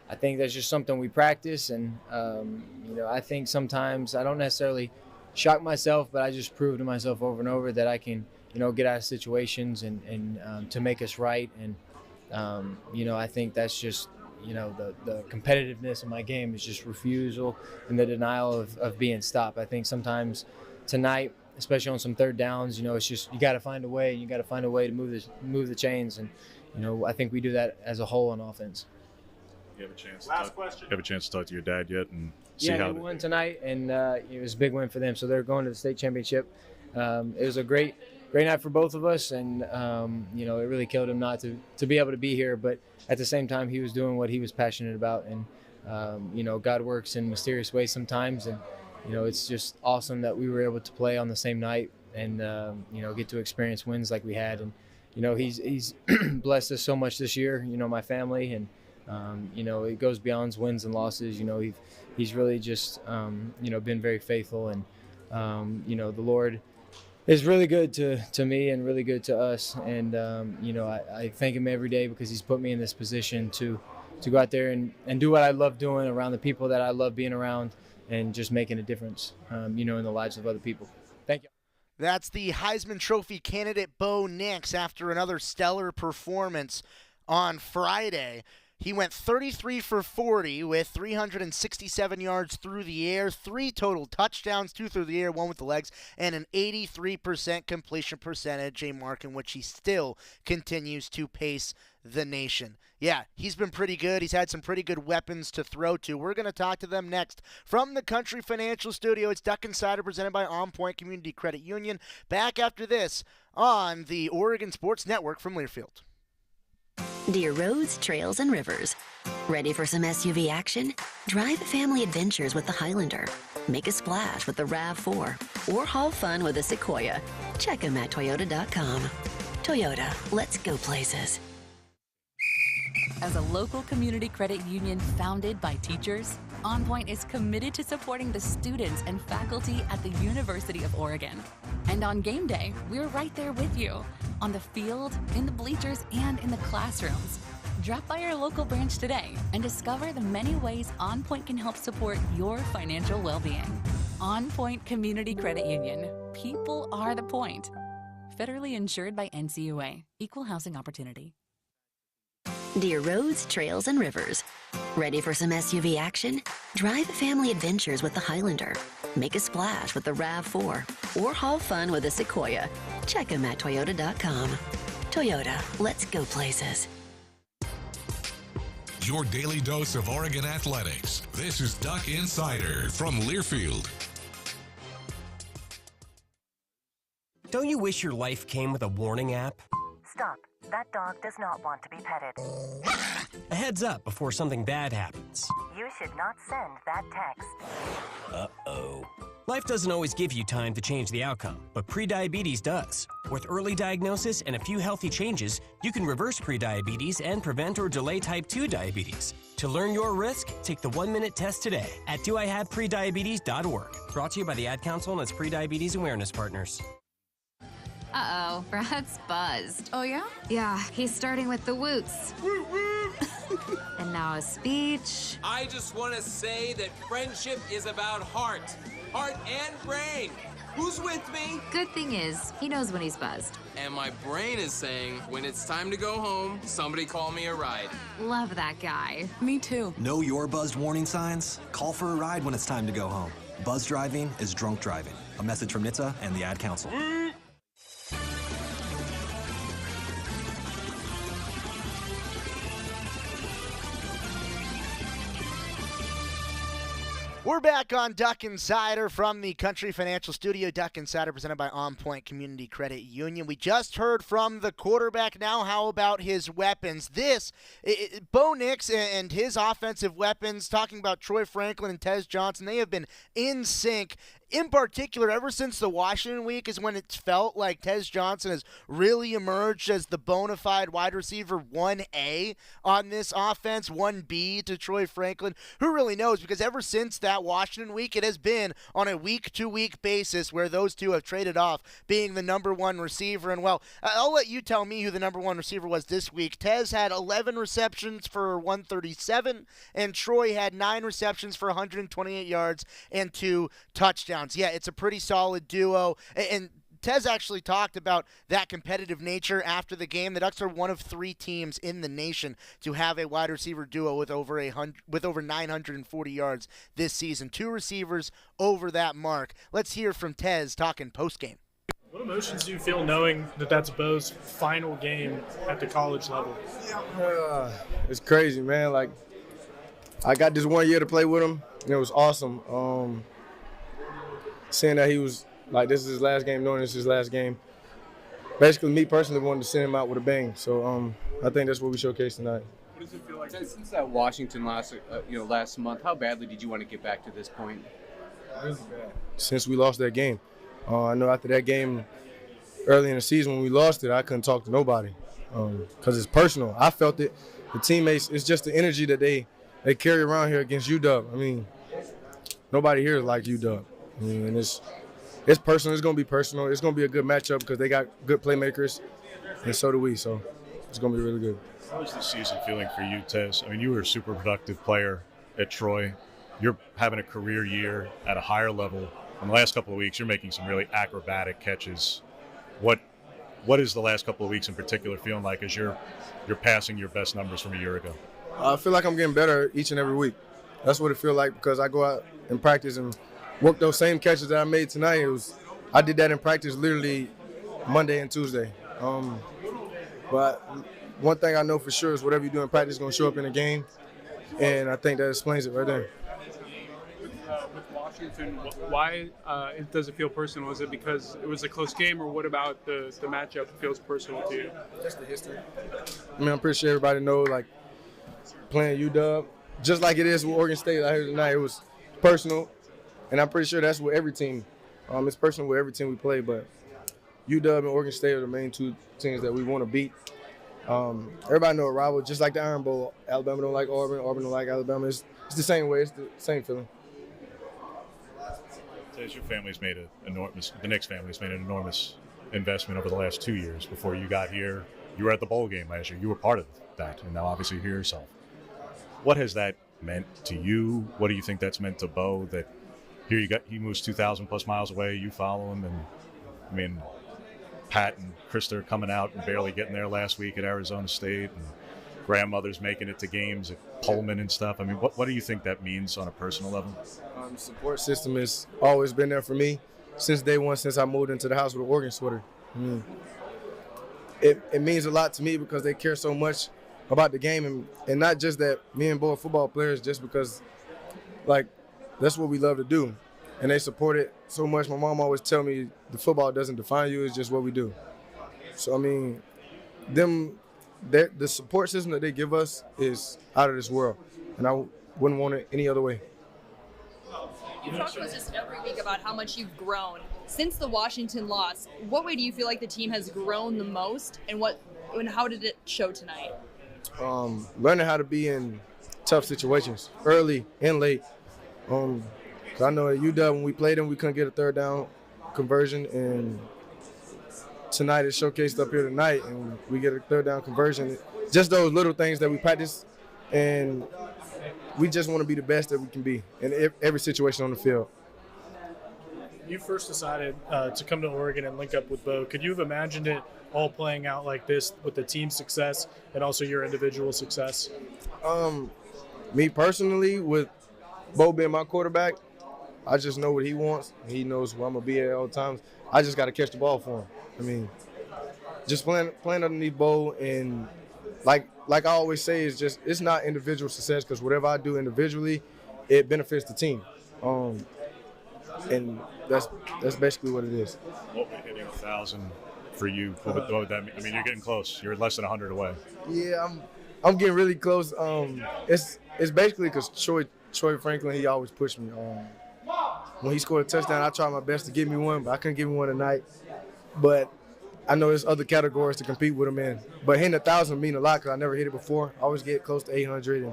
I think that's just something we practice. And, I think sometimes I don't necessarily shock myself, but I just prove to myself over and over that I can, get out of situations and to make us right. And, I think that's just, the competitiveness of my game is just refusal and the denial of being stopped. I think sometimes tonight, especially on some third downs, it's just you got to find a way. You got to find a way to move the chains. And, I think we do that as a whole on offense. You have a chance. You have a chance to talk to your dad yet and see how they won tonight, and it was a big win for them. So they're going to the state championship. It was a great night for both of us, and it really killed him not to be able to be here. But at the same time, he was doing what he was passionate about, and God works in mysterious ways sometimes, and it's just awesome that we were able to play on the same night and get to experience wins like we had. And he's blessed us so much this year. My family, and it goes beyond wins and losses. He's really just been very faithful, and the Lord is really good to me and really good to us. And, I thank him every day because he's put me in this position to go out there and do what I love doing around the people that I love being around and just making a difference, in the lives of other people. Thank you. That's the Heisman Trophy candidate Bo Nix after another stellar performance on Friday. He went 33 for 40 with 367 yards through the air, 3 total touchdowns, 2 through the air, 1 with the legs, and an 83% completion percentage, a mark in which he still continues to pace the nation. Yeah, he's been pretty good. He's had some pretty good weapons to throw to. We're going to talk to them next. From the Country Financial Studio, it's Duck Insider presented by OnPoint Community Credit Union. Back after this on the Oregon Sports Network from Learfield. Dear roads, trails, and rivers. Ready for some SUV action? Drive family adventures with the Highlander. Make a splash with the RAV4. Or haul fun with the Sequoia. Check them at Toyota.com. Toyota, let's go places. As a local community credit union founded by teachers, OnPoint is committed to supporting the students and faculty at the University of Oregon. And on game day, we're right there with you, on the field, in the bleachers, and in the classrooms. Drop by our local branch today and discover the many ways OnPoint can help support your financial well-being. OnPoint Community Credit Union. People are the point. Federally insured by NCAA. Equal housing opportunity. Dear roads, trails, and rivers. Ready for some SUV action? Drive family adventures with the Highlander. Make a splash with the RAV4. Or haul fun with a Sequoia. Check them at Toyota.com. Toyota, let's go places. Your daily dose of Oregon athletics. This is Duck Insider from Learfield. Don't you wish your life came with a warning app? Stop. That dog does not want to be petted. A heads up before something bad happens. You should not send that text. Uh-oh. Life doesn't always give you time to change the outcome, but prediabetes does. With early diagnosis and a few healthy changes, you can reverse prediabetes and prevent or delay type 2 diabetes. To learn your risk, take the 1-minute test today at doihaveprediabetes.org. Brought to you by the Ad Council and its Prediabetes Awareness Partners. Uh-oh, Brad's buzzed. Oh, yeah? Yeah, he's starting with the woots. And now a speech. I just want to say that friendship is about heart and brain. Who's with me? Good thing is, he knows when he's buzzed. And my brain is saying, when it's time to go home, somebody call me a ride. Love that guy. Me too. Know your buzzed warning signs? Call for a ride when it's time to go home. Buzz driving is drunk driving. A message from NHTSA and the Ad Council. We're back on Duck Insider from the Country Financial Studio. Duck Insider presented by OnPoint Community Credit Union. We just heard from the quarterback. Now how about his weapons? Bo Nix and his offensive weapons, talking about Troy Franklin and Tez Johnson, they have been in sync. In particular, ever since the Washington week is when it's felt like Tez Johnson has really emerged as the bona fide wide receiver 1A on this offense, 1B to Troy Franklin. Who really knows? Because ever since that Washington week, it has been on a week-to-week basis where those two have traded off being the number one receiver. And, well, I'll let you tell me who the number one receiver was this week. Tez had 11 receptions for 137, and Troy had 9 receptions for 128 yards and 2 touchdowns. Yeah, it's a pretty solid duo. And Tez actually talked about that competitive nature after the game. The Ducks are one of 3 teams in the nation to have a wide receiver duo with over 940 yards this season. 2 receivers over that mark. Let's hear from Tez talking postgame. What emotions do you feel knowing that that's Bo's final game at the college level? It's crazy, man. Like, I got this 1 year to play with him, and it was awesome. Seeing that he was like, this is his last game, knowing this is his last game. Basically, me personally wanted to send him out with a bang. So I think that's what we showcased tonight. What does it feel like since that Washington last month? How badly did you want to get back to this point? Really bad. Since we lost that game, I know after that game, early in the season when we lost it, I couldn't talk to nobody because it's personal. I felt it. The teammates, it's just the energy that they carry around here against UW. I mean, nobody here is like UW. I mean, and it's personal. It's going to be personal. It's going to be a good matchup because they got good playmakers, and so do we. So it's going to be really good. How was the season feeling for you, Tez? I mean, you were a super productive player at Troy. You're having a career year at a higher level. In the last couple of weeks, you're making some really acrobatic catches. What is the last couple of weeks in particular feeling like as you're passing your best numbers from a year ago? I feel like I'm getting better each and every week. That's what it feels like because I go out and practice and work those same catches that I made tonight. I did that in practice literally Monday and Tuesday. But one thing I know for sure is whatever you do in practice is going to show up in the game, and I think that explains it right there. With Washington, why does it feel personal? Is it because it was a close game, or what about the matchup feels personal to you? Just the history. I mean, I'm pretty sure everybody knows, like, playing UW, just like it is with Oregon State out here tonight, it was personal. And I'm pretty sure that's with every team. It's personal with every team we play, but UW and Oregon State are the main 2 teams that we want to beat. Everybody know a rival, just like the Iron Bowl. Alabama don't like Auburn. Auburn don't like Alabama. it's the same way. It's the same feeling. So as your family's made the Knicks family's made an enormous investment over the last 2 years. Before you got here, you were at the bowl game last year. You were part of that, and now obviously you're here yourself. What has that meant to you? What do you think that's meant to Bo? That here he moves 2,000 plus miles away. You follow him, and I mean, Pat and Krista are coming out and barely getting there last week at Arizona State, and grandmother's making it to games at Pullman and stuff. I mean, what do you think that means on a personal level? Support system has always been there for me since day one, since I moved into the house with an Oregon sweater. I mean, it means a lot to me because they care so much about the game, and not just that me and Bo are football players, just because, like, that's what we love to do. And they support it so much. My mom always tell me the football doesn't define you, it's just what we do. So, I mean, the support system that they give us is out of this world, and I wouldn't want it any other way. You talk to us just every week about how much you've grown. Since the Washington loss, what way do you feel like the team has grown the most, and how did it show tonight? Learning how to be in tough situations, early and late. 'Cause I know at UW when we played them, we couldn't get a third down conversion, and tonight it's showcased up here tonight, and we get a third down conversion. Just those little things that we practice, and we just want to be the best that we can be in every situation on the field. You first decided to come to Oregon and link up with Bo. Could you have imagined it all playing out like this with the team success and also your individual success? Me personally, with Bo being my quarterback, I just know what he wants. He knows where I'm going to be at all times. I just got to catch the ball for him. I mean, just playing underneath Bo, and like I always say, it's not individual success, because whatever I do individually, it benefits the team. And that's basically what it is. What would hitting 1,000 for you? What would that mean? I mean, you're getting close. You're less than 100 away. Yeah, I'm getting really close. It's basically because Troy Franklin, he always pushed me. When he scored a touchdown, I tried my best to get me one, but I couldn't get me one tonight. But I know there's other categories to compete with him in. But hitting 1,000 mean a lot because I never hit it before. I always get close to 800,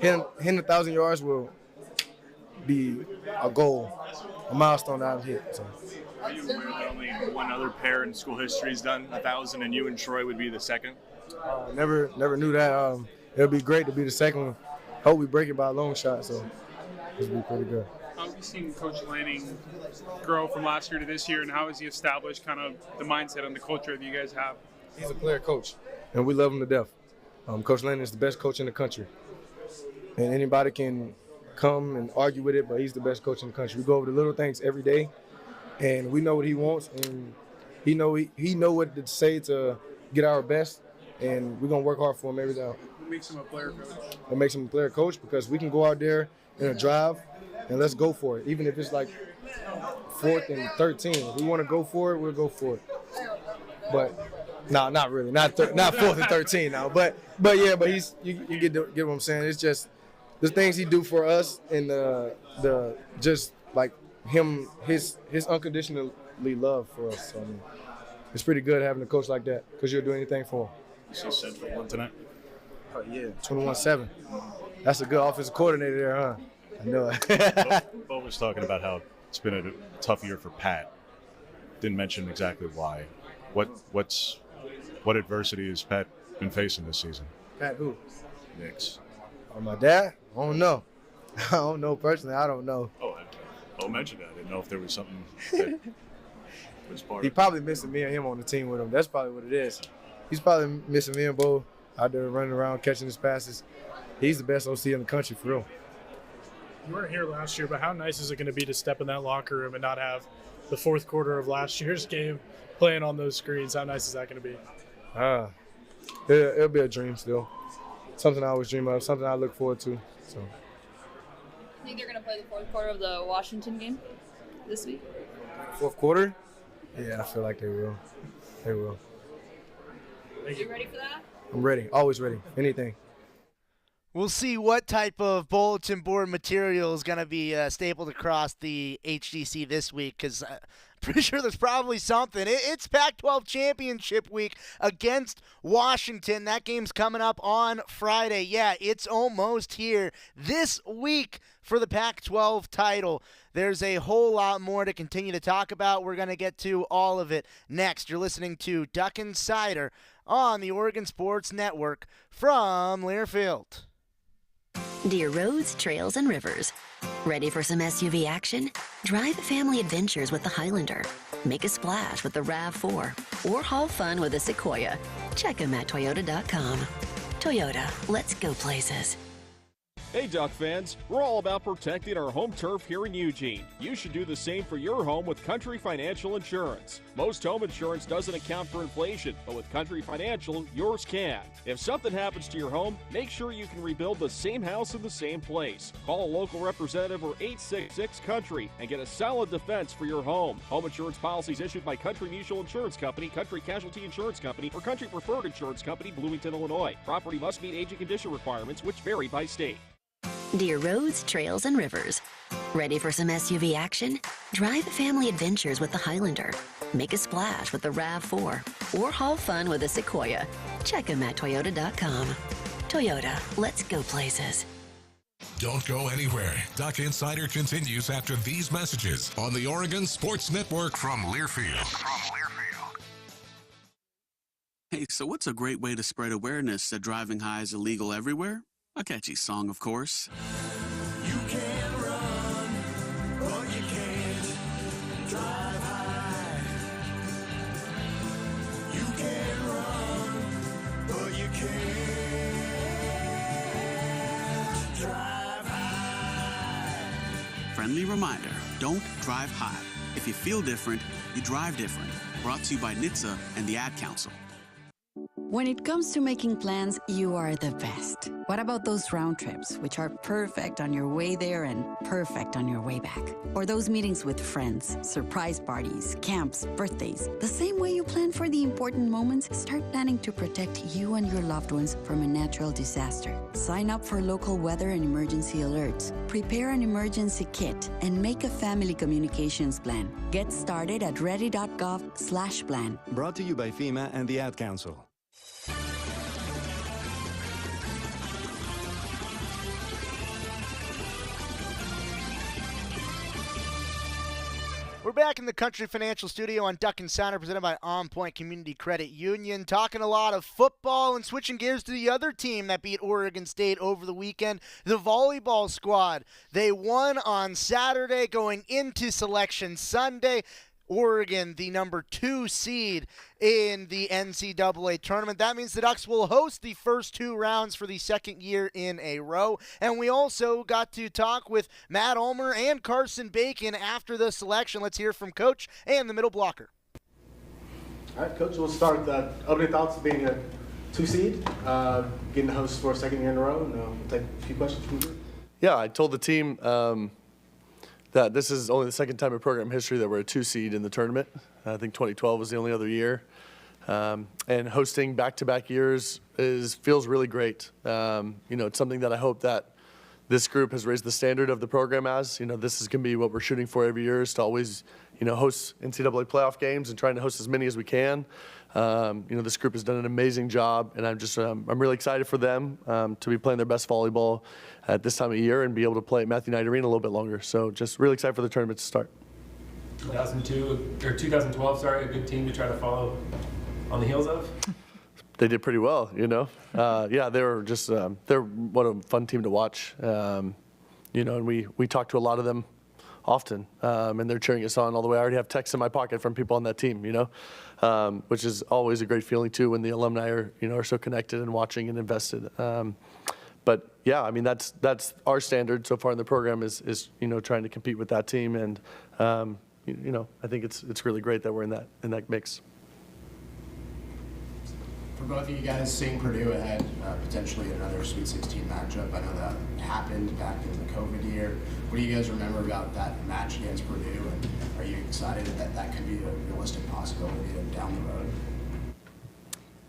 and hitting 1,000 yards will be a goal, a milestone that I've hit. So. Are you aware that only one other pair in school history has done 1,000, and you and Troy would be the second? Never knew that. It'll be great to be the second one. Hope we break it by a long shot, so it'll be pretty good. How have you seen Coach Lanning grow from last year to this year, and how has he established kind of the mindset and the culture that you guys have? He's a player coach, and we love him to death. Coach Lanning is the best coach in the country, and anybody can come and argue with it, but he's the best coach in the country. We go over the little things every day, and we know what he wants, and he know what to say to get our best, and we're gonna work hard for him every day. What makes him a player coach? What makes him a player coach? Because we can go out there in a drive and let's go for it. Even if it's like 4th and 13, if we want to go for it, we'll go for it. But no, not really, not 4th and 13 now. But yeah, but you get what I'm saying. It's just the things he do for us, and the just like his unconditionally love for us. So, I mean, it's pretty good having a coach like that, because you'll do anything for him. You see Central won tonight? Oh yeah, 21-7. That's a good offensive coordinator there, huh? I know it. Bo was talking about how it's been a tough year for Pat. Didn't mention exactly why. What adversity has Pat been facing this season? Pat who? Knicks. Oh, my dad? I don't know. I don't know personally. I don't know. Bo mentioned that. I didn't know if there was something that was part of it. He probably missing me and him on the team with him. That's probably what it is. He's probably missing me and Bo out there running around catching his passes. He's the best OC in the country, for real. You weren't here last year, but how nice is it going to be to step in that locker room and not have the fourth quarter of last year's game playing on those screens? How nice is that going to be? It'll be a dream still. Something I always dream of, something I look forward to. So. You think they're going to play the fourth quarter of the Washington game this week? Fourth quarter? Yeah, I feel like they will. They will. Are you ready for that? I'm ready. Always ready. Anything. We'll see what type of bulletin board material is going to be stapled across the HDC this week, because I'm pretty sure there's probably something. It's Pac-12 Championship week against Washington. That game's coming up on Friday. Yeah, it's almost here this week for the Pac-12 title. There's a whole lot more to continue to talk about. We're going to get to all of it next. You're listening to Duck Insider on the Oregon Sports Network from Learfield. Dear roads, trails, and rivers. Ready for some SUV action? Drive family adventures with the Highlander. Make a splash with the RAV4. Or haul fun with the Sequoia. Check them at Toyota.com. Toyota, let's go places. Hey Duck fans, we're all about protecting our home turf here in Eugene. You should do the same for your home with Country Financial Insurance. Most home insurance doesn't account for inflation, but with Country Financial, yours can. If something happens to your home, make sure you can rebuild the same house in the same place. Call a local representative or 866-COUNTRY and get a solid defense for your home. Home insurance policies issued by Country Mutual Insurance Company, Country Casualty Insurance Company, or Country Preferred Insurance Company, Bloomington, Illinois. Property must meet age and condition requirements, which vary by state. Dear roads, trails, and rivers. Ready for some SUV action? Drive family adventures with the Highlander. Make a splash with the RAV4. Or haul fun with the Sequoia. Check them at Toyota.com. Toyota, let's go places. Don't go anywhere. Duck Insider continues after these messages on the Oregon Sports Network from Learfield. Hey, so what's a great way to spread awareness that driving high is illegal everywhere? A catchy song, of course. You can run, but you can't drive high. You can run, but you can't drive high. Friendly reminder, don't drive high. If you feel different, you drive different. Brought to you by NHTSA and the Ad Council. When it comes to making plans, you are the best. What about those round trips, which are perfect on your way there and perfect on your way back? Or those meetings with friends, surprise parties, camps, birthdays? The same way you plan for the important moments, start planning to protect you and your loved ones from a natural disaster. Sign up for local weather and emergency alerts. Prepare an emergency kit and make a family communications plan. Get started at ready.gov/plan. Brought to you by FEMA and the Ad Council. We're back in the Country Financial Studio on Duck Insider, presented by OnPoint Community Credit Union, talking a lot of football and switching gears to the other team that beat Oregon State over the weekend, the volleyball squad. They won on Saturday, going into Selection Sunday. Oregon, the number 2 seed in the NCAA Tournament. That means the Ducks will host the first 2 rounds for the second year in a row. And we also got to talk with Matt Ulmer and Karson Bacon after the selection. Let's hear from Coach and the middle blocker. All right, Coach, we'll start with opening thoughts of being a 2 seed, getting to host for a second year in a row, and we'll take a few questions from you. Yeah, I told the team that this is only the second time in program history that we're a 2 seed in the tournament. I think 2012 was the only other year. And hosting back-to-back years feels really great. It's something that I hope that this group has raised the standard of the program as. This is going to be what we're shooting for every year, is to always, host NCAA playoff games and trying to host as many as we can. This group has done an amazing job, and I'm really excited for them to be playing their best volleyball at this time of year and be able to play at Matthew Knight Arena a little bit longer. So just really excited for the tournament to start. 2012, a good team to try to follow on the heels of? They did pretty well, Yeah, they were just they're what a fun team to watch. And we talk to a lot of them often, and they're cheering us on all the way. I already have texts in my pocket from people on that team, which is always a great feeling too when the alumni are so connected and watching and invested. But yeah, I mean that's our standard so far in the program is trying to compete with that team, and I think it's really great that we're in that mix. For both of you guys, seeing Purdue ahead, potentially another Sweet 16 matchup. I know that happened back in the COVID year. What do you guys remember about that match against Purdue, and are you excited that could be a realistic possibility down the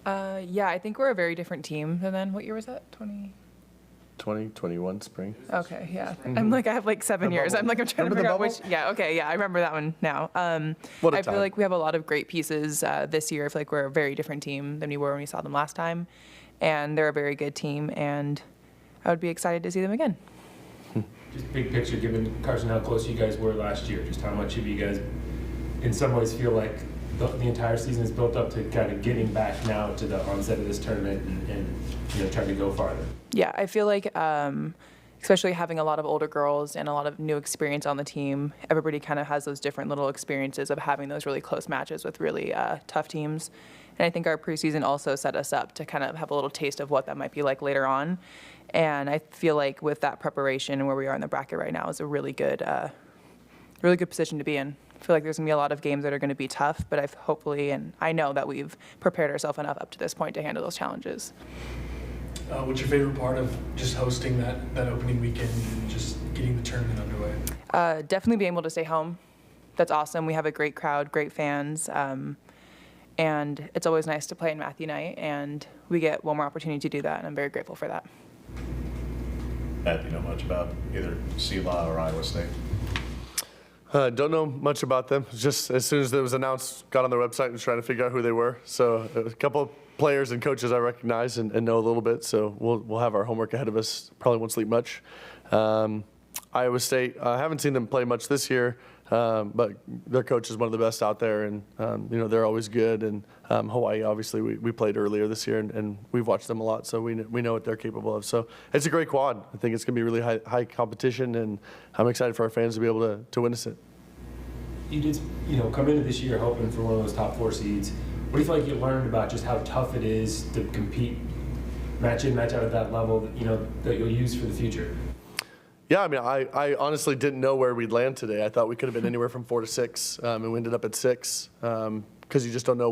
road? Yeah, I think we're a very different team than then. What year was that? 2012. 2021 spring. Okay, yeah. Mhm. I'm like, I have like 7 years. I'm trying Remember to the figure out bubble? which. Yeah, okay, yeah. I remember that one now. What a I feel time. like we have a lot of great pieces this year. I feel like we're a very different team than we were when we saw them last time. And they're a very good team, and I would be excited to see them again. Just big picture, given Karson how close you guys were last year, just how much of you guys, in some ways, feel like the entire season is built up to kind of getting back now to the onset of this tournament and trying to go farther. Yeah, I feel like, especially having a lot of older girls and a lot of new experience on the team, everybody kind of has those different little experiences of having those really close matches with really tough teams. And I think our preseason also set us up to kind of have a little taste of what that might be like later on. And I feel like with that preparation and where we are in the bracket right now is a really good position to be in. I feel like there's going to be a lot of games that are going to be tough, but hopefully, and I know that we've prepared ourselves enough up to this point to handle those challenges. What's your favorite part of just hosting that opening weekend and just getting the tournament underway? Definitely being able to stay home. That's awesome. We have a great crowd, great fans, and it's always nice to play in Matthew night, and we get one more opportunity to do that, and I'm very grateful for that. Matt, do you know much about either CELA or Iowa State? Don't know much about them. Just as soon as it was announced, got on their website and was trying to figure out who they were. So a couple of players and coaches I recognize and know a little bit. So we'll have our homework ahead of us. Probably won't sleep much. Iowa State, I haven't seen them play much this year, but their coach is one of the best out there, and they're always good. And Hawaii, obviously, we played earlier this year, and we've watched them a lot, so we know what they're capable of. So it's a great quad. I think it's going to be really high competition, and I'm excited for our fans to be able to witness it. You did, come into this year hoping for one of those top 4 seeds. What do you feel like you learned about just how tough it is to compete, match in, match out at that level, that you'll use for the future? Yeah, I mean, I honestly didn't know where we'd land today. I thought we could have been anywhere from 4 to 6, and we ended up at 6. Because you just don't know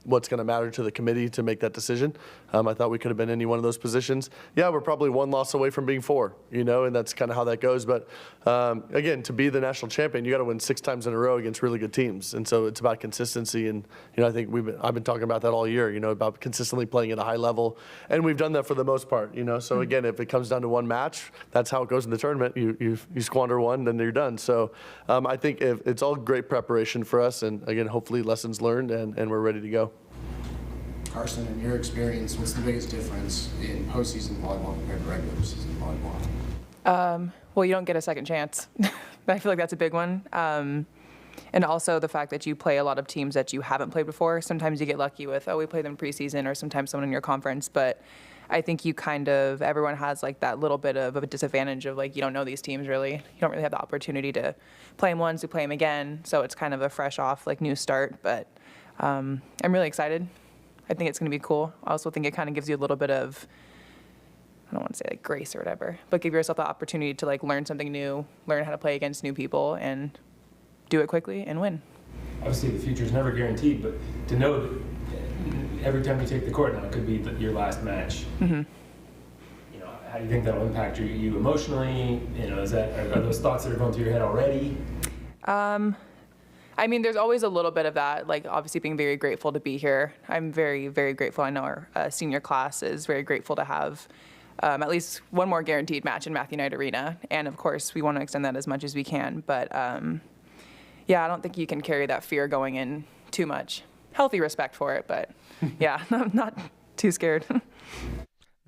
what's going to matter to the committee to make that decision. I thought we could have been any one of those positions. Yeah, we're probably 1 loss away from being 4, and that's kind of how that goes. But again, to be the national champion, you got to win 6 times in a row against really good teams, and so it's about consistency. And I think I've been talking about that all year. About consistently playing at a high level, and we've done that for the most part. So again, if it comes down to one match, that's how it goes in the tournament. You squander one, then you're done. So I think it's all great preparation for us, and again, hopefully lessons learned. And we're ready to go. Karson, in your experience, what's the biggest difference in postseason volleyball compared to regular season volleyball? Well, you don't get a second chance. I feel like that's a big one. And also the fact that you play a lot of teams that you haven't played before. Sometimes you get lucky with, we played them preseason, or sometimes someone in your conference. But I think everyone has like that little bit of a disadvantage of like, you don't know these teams really. You don't really have the opportunity to play them once, to play them again. So it's kind of a fresh off, like new start. But I'm really excited. I think it's going to be cool. I also think it kind of gives you a little bit of, I don't want to say like grace or whatever, but give yourself the opportunity to like learn something new, learn how to play against new people, and do it quickly and win. Obviously, the future is never guaranteed, but to know that every time you take the court now, it could be your last match. Mm-hmm. How do you think that'll impact you emotionally? Are those thoughts that are going through your head already? I mean, there's always a little bit of that, like obviously being very grateful to be here. I'm very, very grateful. I know our senior class is very grateful to have at least one more guaranteed match in Matthew Knight Arena. And of course, we want to extend that as much as we can. But yeah, I don't think you can carry that fear going in too much. Healthy respect for it, but yeah, I'm not too scared.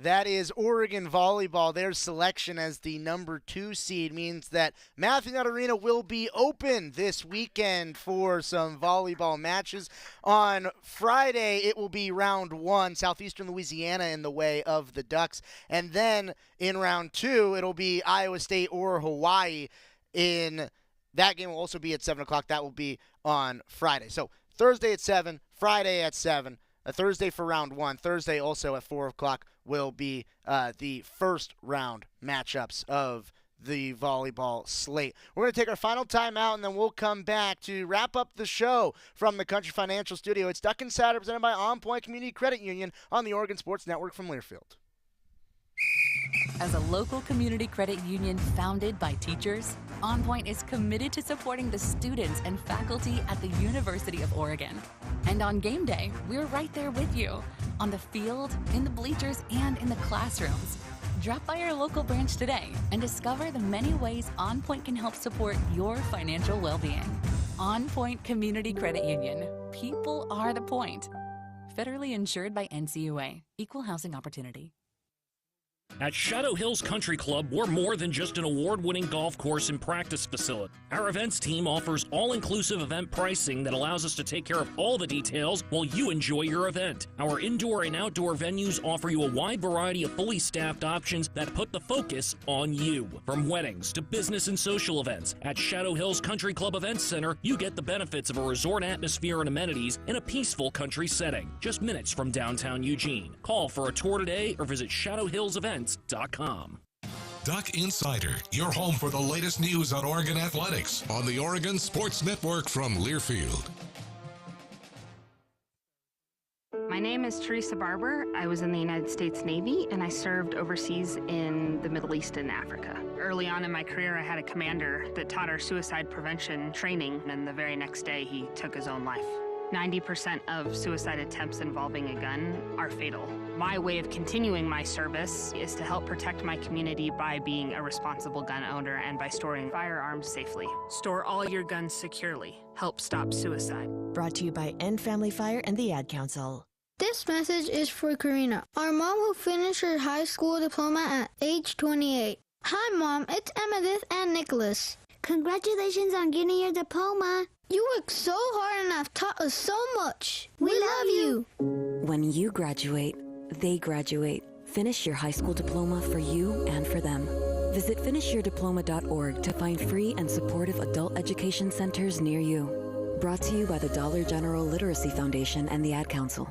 That is Oregon Volleyball. Their selection as the number 2 seed means that Matthew Knight Arena will be open this weekend for some volleyball matches. On Friday, it will be round 1, Southeastern Louisiana in the way of the Ducks. And then in round 2, it'll be Iowa State or Hawaii. That game will also be at 7 o'clock. That will be on Friday. So Thursday at 7, Friday at 7. A Thursday for round 1. Thursday also at 4 o'clock will be the first round matchups of the volleyball slate. We're going to take our final timeout, and then we'll come back to wrap up the show from the Country Financial Studio. It's Duck Insider presented by OnPoint Community Credit Union on the Oregon Sports Network from Learfield. As a local community credit union founded by teachers, OnPoint is committed to supporting the students and faculty at the University of Oregon. And on game day, we're right there with you, on the field, in the bleachers, and in the classrooms. Drop by your local branch today and discover the many ways OnPoint can help support your financial well-being. OnPoint Community Credit Union. People are the point. Federally insured by NCAA. Equal housing opportunity. At Shadow Hills Country Club, we're more than just an award-winning golf course and practice facility. Our events team offers all-inclusive event pricing that allows us to take care of all the details while you enjoy your event. Our indoor and outdoor venues offer you a wide variety of fully staffed options that put the focus on you. From weddings to business and social events, at Shadow Hills Country Club Events Center, you get the benefits of a resort atmosphere and amenities in a peaceful country setting, just minutes from downtown Eugene. Call for a tour today or visit shadowhillsevents.com. Duck Insider, your home for the latest news on Oregon athletics on the Oregon Sports Network from Learfield. My name is Teresa Barber. I was in the United States Navy and I served overseas in the Middle East and Africa. Early on in my career, I had a commander that taught our suicide prevention training, and the very next day he took his own life. 90% of suicide attempts involving a gun are fatal. My way of continuing my service is to help protect my community by being a responsible gun owner and by storing firearms safely. Store all your guns securely. Help stop suicide. Brought to you by End Family Fire and the Ad Council. This message is for Karina, our mom who finished her high school diploma at age 28. Hi, Mom. It's Emmettith and Nicholas. Congratulations on getting your diploma. You worked so hard and have taught us so much. We love you. When you graduate, they graduate. Finish your high school diploma for you and for them. Visit finishyourdiploma.org to find free and supportive adult education centers near you. Brought to you by the Dollar General Literacy Foundation and the Ad Council.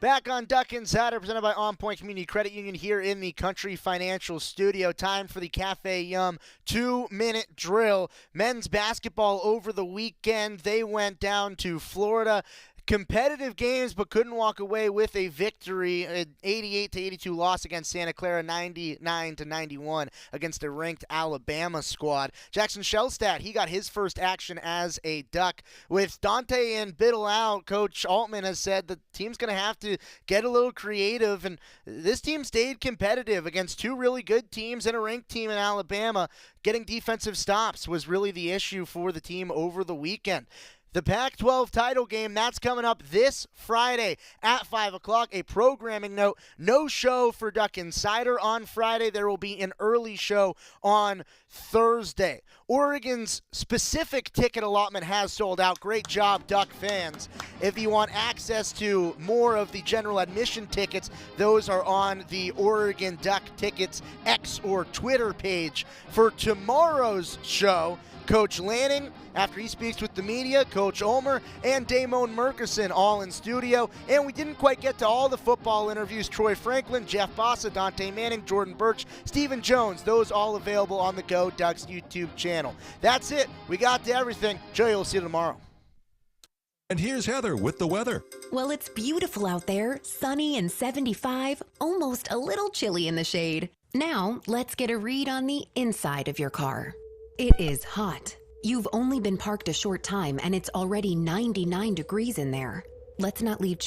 Back on Duck Insider, presented by OnPoint Community Credit Union here in the Country Financial Studio. Time for the Cafe Yum 2-minute drill. Men's basketball over the weekend. They went down to Florida. Competitive games, but couldn't walk away with a victory. An 88-82 loss against Santa Clara, 99-91 against a ranked Alabama squad. Jackson Shellstat, he got his first action as a Duck. With Dante and Biddle out, Coach Altman has said the team's going to have to get a little creative, and this team stayed competitive against two really good teams and a ranked team in Alabama. Getting defensive stops was really the issue for the team over the weekend. The Pac-12 title game, that's coming up this Friday at 5 o'clock. A programming note, no show for Duck Insider on Friday. There will be an early show on Thursday. Oregon's specific ticket allotment has sold out. Great job, Duck fans. If you want access to more of the general admission tickets, those are on the Oregon Duck Tickets X or Twitter page. For tomorrow's show, Coach Lanning, after he speaks with the media, Coach Ulmer, and Damone Murkison all in studio. And we didn't quite get to all the football interviews. Troy Franklin, Jeff Bossa, Dante Manning, Jordan Birch, Stephen Jones, those all available on the Go Ducks YouTube channel. That's it. We got to everything. Joey, we'll see you tomorrow. And here's Heather with the weather. Well, it's beautiful out there, sunny and 75, almost a little chilly in the shade. Now, let's get a read on the inside of your car. It is hot. You've only been parked a short time and it's already 99 degrees in there. Let's not leave